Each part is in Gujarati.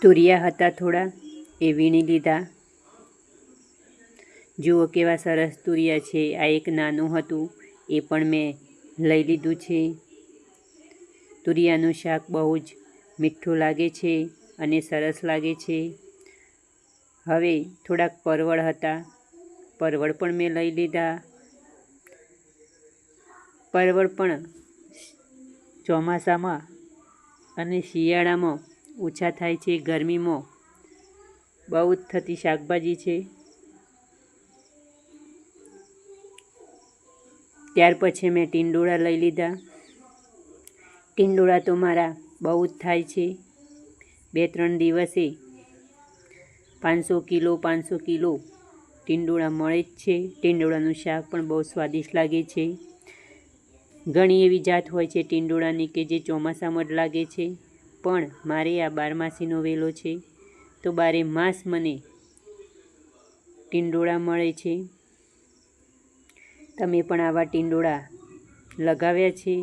તુરિયા હતા થોડા, એ વીણી લીધા। જુઓ કેવા સરસ તુરિયા છે। આ એક નાનું હતું, એ પણ મેં લઈ લીધું છે। તુરિયાનું શાક બહુ જ મીઠું લાગે છે અને સરસ લાગે છે। હવે થોડાક પરવળ હતા, પરવળ પણ મેં લઈ લીધા। પરવળ પણ ચોમાસામાં અને શિયાળામાં ઓછા થાય છે, ગરમીમાં બહુ જ થતી શાકભાજી છે। ત્યાર પછી મેં ટીંડોળા લઈ લીધા। ટીંડોળા તો મારા બહુ જ થાય છે, 2-3 દિવસે 500 કિલો ટીંડોળા મળે જ છે। ટીંડોળાનું શાક પણ બહુ સ્વાદિષ્ટ લાગે છે। ઘણી એવી જાત હોય છે ટીંડોળાની કે જે ચોમાસામાં જ લાગે છે, પણ મારે આ બારમાસીનો વેલો છે, તો 12 માસ મને ટીંડોળા મળે છે। તમે પણ આવા ટીંડોળા લગાવ્યા છે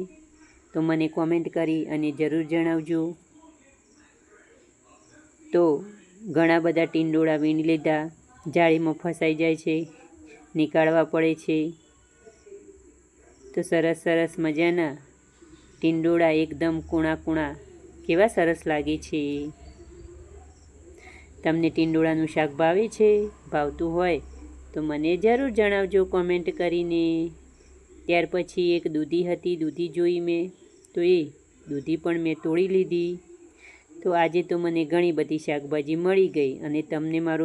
તો મને કોમેન્ટ કરી અને જરૂર જણાવજો। તો ઘણા બધા ટીંડોળા વીણી લીધા। જાળીમાં ફસાઈ જાય છે, નીકાળવા પડે છે। તો સરસ મજાના ટીંડોળા એકદમ કૂણા કેવા સરસ લાગે છે। તમને ટીંડોળાનું શાક ભાવે છે? ભાવતું હોય તો મને જરૂર જણાવજો કોમેન્ટ કરીને। ત્યાર પછી એક દૂધી હતી, દૂધી જોઈ મેં, તો એ દૂધી પણ મેં તોડી લીધી। તો આજે તો મને ઘણી બધી શાકભાજી મળી ગઈ અને તમને મારો